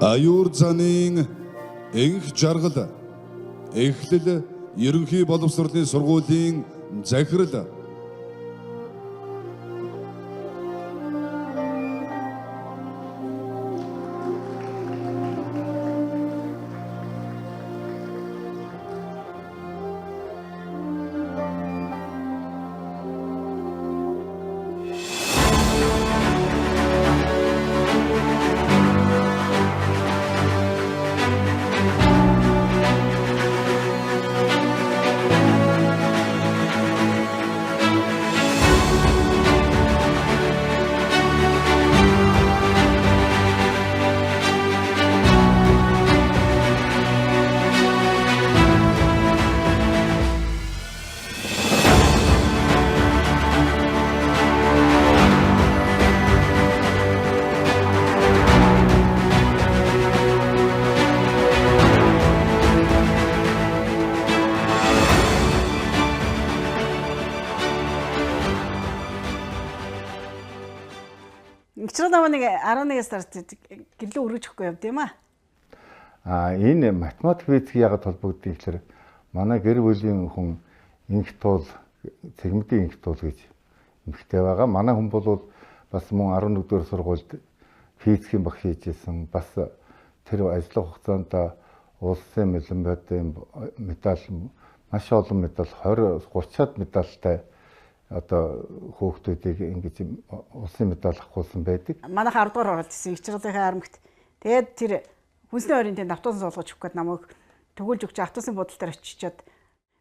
Аюур занын энх жаргал эхлэл ерөнхий боловсролын сургуулийн захирал Ingчрал намайг 11 сард гэлээ өргөж өгөхгүй юм тийм аа. Энэ математик физик яагаад холбогдгийг гэхээр манай гэр бүлийн хүн инх туул цэгмдийн инх туул гэж эмхтэй байгаа. Манай хүн бол бас мөн 11-р сургуульд физикийн багш хийжсэн. Бас тэр ажиллах хугацаанд улсын олимпиадын медаль маш олон медаль 20-30-аад медальтай одоо хүүхдүүдийг ингэж улсын медаль авахулсан байдаг. Манайх 10 дугаар оролт хийсэн Игчралынхаа армагт. Тэгээд тэр хүнсний оройн тэнд автобус суулгаж өгөх гээд намайг төгөөлж өгч автобусын буудлын дээр очичоод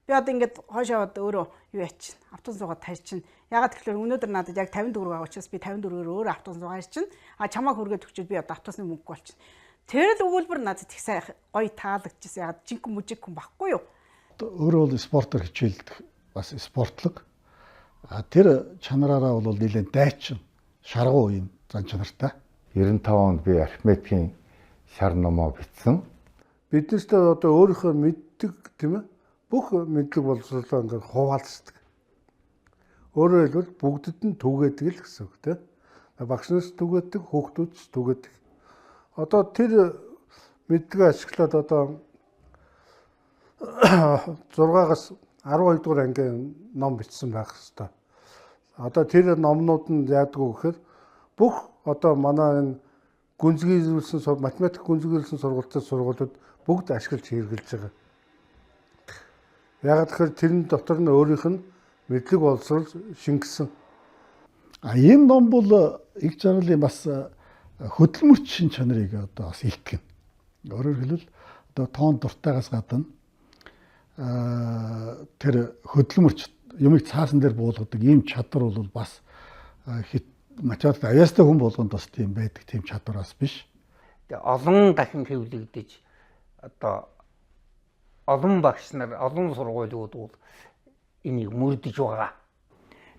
би одоо ингэж хойш аваад өөрөө юу яачин автобус суугаад тарьчин. Ягаад гэвэл өнөөдөр надад яг 50 төгрөг байгаа учраас би 50 төгрөгөөр өөрөө автобус суугаад ирчин. Чамааг хүргээд өгчөөд би одоо автобусны мөнгө болчин. Тэр л өгүүлбэр надад их сайн гоё таалагдчихсан. Ягаад жинхэнэ мужик хүн байхгүй юу? Өөрөө бол спортоор хичээлдэг бас спортлог. Тэр чанараараа бол нэлээд дайчин шаргуу юм зан чанартай. 95 онд би арифметикийн шар номоо бичсэн. Биднээсээ одоо өөрийнхөө мэддэг тийм ээ бүх мэдлэг боловсролоо ингээд хуваалцдаг. Өөрөөр хэлбэл бүгдэд нь түгээдэг л гэсэн үг тийм. Багш нараас түгээдэг, хүүхдүүд ч түгээдэг. Одоо тэр мэдлэгээ ашиглаад одоо 6-аас 12 дугаар ангийн ном бичсэн байх хэвээр. Одоо тэр номнууд нь яадгүй гэхээр бүх одоо манай энэ гүнзгийрүүлсэн математик гүнзгийрүүлсэн сургуулиуд бүгд ашиглаж хэрэгжилж байгаа. Ягаад гэхээр тэрэн дотор нь өөрийнх нь мэдлэг боловсрол шингэсэн. Энэ ном бол их жаргалын бас хөдөлмөрч шин чанарыг одоо бас илтгэн. Өөрөөр хэлбэл одоо тоон дуртайгаас гадна тэр хөдөлмөрч юмыг цаасан дээр буулгадаг ийм чадвар бол бас математик авьяастай хүн болгонд бас тийм байдаг тийм чадвар бас биш. Тэгээ олон дахин хэвлэгдэж одоо олон багш нар олон сургуулиуд бол энийг мөрдөж байгаа.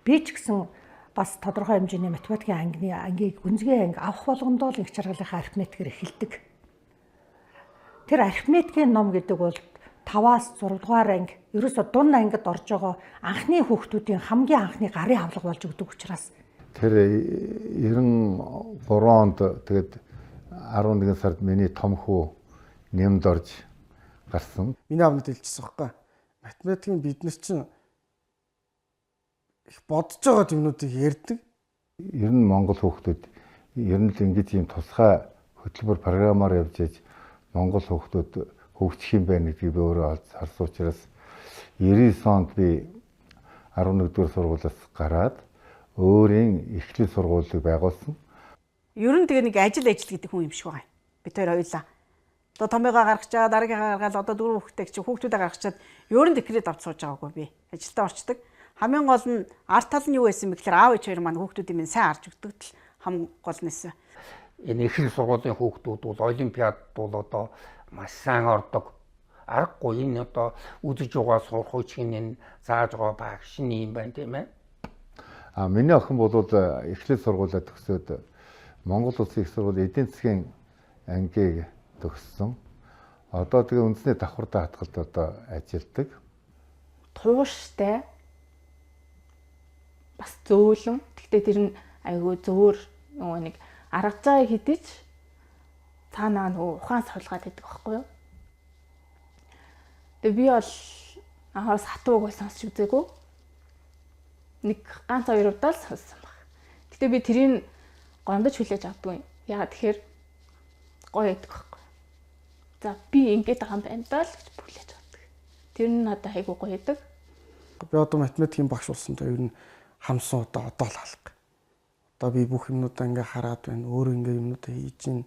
Би ч гэсэн бас тодорхой хэмжээний математикийн ангийг гүнзгий анги авах болгондоо л их жаргалынхаа арифметикээр эхэлдэг. Тэр арифметикийн ном гэдэг бол 5-аас 6 дугаар анги ерөөсө дунд ангид орж байгаа анхны хүүхдүүдийн хамгийн анхны гарын авлага болж өгдөг учраас тэр 93 онд тэгээд 11 сард миний том хүү нэмд орж гарсан. Миний аавнад хэлчихсэн байхгүй. Математикийн бид нар чинь их бодож байгаа юмнуудыг ярьдаг. Ер нь Монгол хүүхдүүд ер нь л ингэж ийм тусгай хөтөлбөр програмаар явж иж Монгол хүүхдүүд хөгжих юм байна гэдгийг би өөрөө харсан учраас 99 онд би 11-р сургуулиас гараад өөрийн эхлэл сургуулийг байгуулсан. Ер нь тэгээ нэг ажил гэдэг хүн юм шиг байгаа. Бид хоёр хоёулаа. Одоо томьёогоо гаргачаад, дараагийнхаа гаргаад одоо дөрөв хүүхдтэй чи хүүхдүүдээ гаргачаад ер нь декрет авч сууж байгаагүй би. Ажилдаа орчдөг. Хамгийн гол нь арт тал нь юу байсан бэ гэхээр аав ээж хоёр маань хүүхдүүдийн минь сайн харж өгдөг л хамгийн гол нэсэн. Энэ эхлэл сургуулийн хүүхдүүд бол олимпиад бол одоо маш сайн ордог. Аргагүй энэ одоо үзэж байгаа сурах хүчин энэ зааж байгаа багш нь юм байна тийм ээ. Миний охин бол эхлэл сургуулаа төгсөөд Монгол Улсын их сургуулийн эдийн засгийн ангийг төгссөн. Одоо тэгээ үндэсний давхартай хатгалд одоо ажилладаг. Тууштай бас зөөлөн. Гэхдээ тэр нь айгүй зөөр нөгөө нэг аргаж байгаа хэдий ч цаанаа нөгөө ухаан суулгаад байдаг байхгүй юу? Тэгээ би бол анхаас хатууг сонсч үзээгүй. Нэг ганц хоёр удаа л сонссон баг. Гэтэ би тэрийг гомдож хүлээж авдаггүй. Яагаад тэгэхээр гоё байдаг байхгүй. За би ингэж байгаа юм байна даа л гэж хүлээж авдаг. Тэр нь надад хайгуу гоё байдаг. Би одоо математикийн багш болсонтой ер нь хамсан одоо л алга. Одоо би бүх юмнуудаа ингээ хараад байна. Өөр ингээ юмнуудаа хийж гин.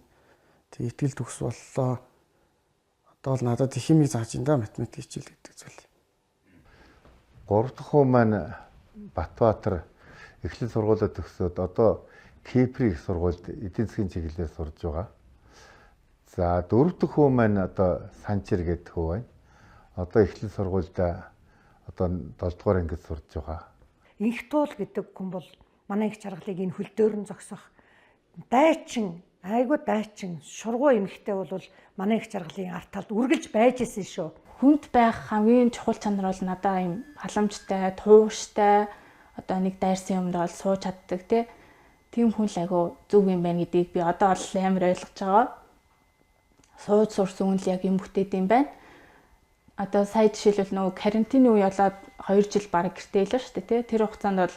Тэг итгэл төгс боллоо. Одоо л надад химийг зааж ин да математик хичээл гэдэг зүйл. 3 дахь хүү маань Батбаатар эхлэл сургуулиуд төгсөөд одоо Киприйн их сургуульд эдийн засгийн чиглэлээр сурж байгаа. За 4 дахь хүү маань одоо Санчир гэдэг хүү байна. Одоо эхлэл сургуульд одоо 7 дугаар ангид сурж байгаа. Инх туул гэдэг хүн бол манай их чаргалыг энэ хөл дөөрн зогсох дайчин, айгуу дайчин, шургуу эмэгтэй бол манай их чаргалын арт талд үргэлж байж исэн шүү. Хүнд байх хамгийн чухал чанар бол надад юм халамжтай, тууштай, одоо нэг дайрсан юмд бол сууж чаддаг тийм хүн л айгу зөв юм байна гэдгийг би одоо бол амар ойлгож байгаа. Сууж сурсан хүн л яг юм бүтээд юм байна. Одоо сая жишээлбэл нөгөө карантины үе болоод 2 жил бараг гэртээ илээ шүү дээ. Тэр хугацаанд бол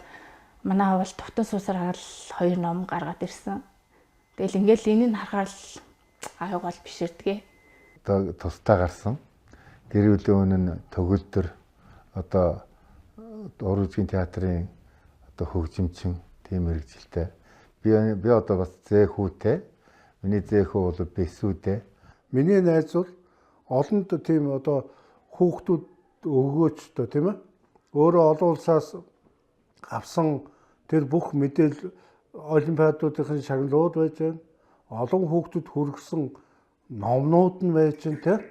манай хавал тутан суусаар харал 2 ном гаргаад ирсэн. Тэгэл ингээл энийг харахаар аюугаал биширдгээ. Одоо тусдаа гарсан. Гэр бүлийн үнэн төгөлдөр одоо урлагийн театрын одоо хөгжимчин тийм мэрэгжилтэй. Би одоо бас зэхүүтэй. Миний зэхүү бол бэсүүдээ. Миний найз бол олонд тийм одоо хүүхдүүд өгөөчтэй тийм ээ. Өөрөө олон улсаас авсан тэр бүх мэдээлэл олимпиадуудын шагналууд байж байна. Олон хүүхдүүд хүргэсэн номнууд нь байж байна тийм.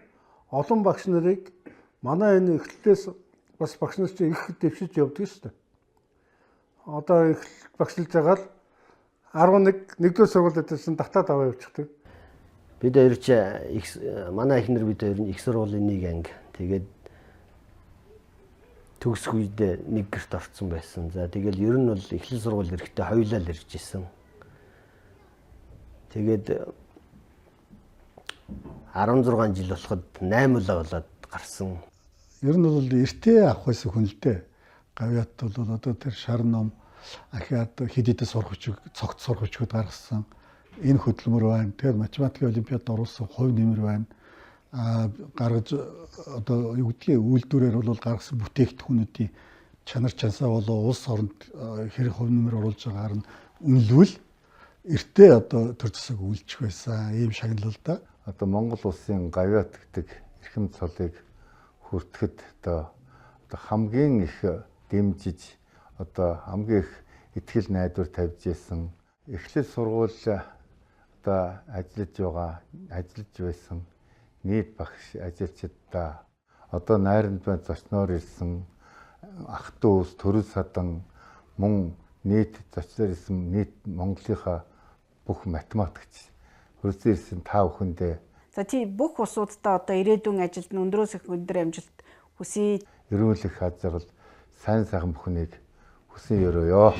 Олон багш нарыг манай энэ эхлэлээс бас багш нар чинь их дэвшиж явдаг шүү дээ. Одоо их багшлж байгаа л 11-р сургуулиуд чинь татаад аваа явчихдаг. Бид хоёр ч манай эхнэр бид хоёр их сургуулийн нэг анги. Тэгээд төгсөх үед нэг гэрт орсон байсан. За тэгэл ер нь бол эхлэл сургууль эрэхтэй хоёулаа л ирж исэн. Тэгээд 16 жил болоход 8 л болоод гарсан. Ер нь бол эртээ авах байсан хүн л дээ. Гавьяат бол одоо тэр шар ном ахиад хэд хэдэн сургагч цогт сургагчуд гаргасан. Энэ хөдөлмөр байна. Тэр математикийн олимпиад оруулсан хувь нэмэр байна. Гаргаж одоо юу гэдгийг үйлдвэрээр бол гаргасан бүтээгдэхүүнүүдийн чанар чансаа болоо улс оронд хэрэг хувь нэмэр оруулж байгаагаар нь үнэлвэл эртээ одоо төр засаг үйлчих байсан. Ийм шагналал да. Одоо Монгол улсын гавьяат гэдэг эрхэм цолыг хүртэхэд одоо хамгийн их дэмжиж одоо хамгийн их ихтгэл найдвар тавьж исэн эхлэл сургууль одоо ажиллаж байсан нийт багш ажилчдаа одоо найранд бай зочноор ирсэн ах トゥ ус төрөл садан мөн нийт зочноор ирсэн нийт Монголынхаа бүх математикч хөрсөн ирсэн та бүхэндээ За тий бүх усуудаа одоо ирээдүйн ажилд нь өндрөөс их өндөр амжилт хүсье. Эрүүлэх хазар бол сайн сайхан бүхнийг хүсэн өрөөё.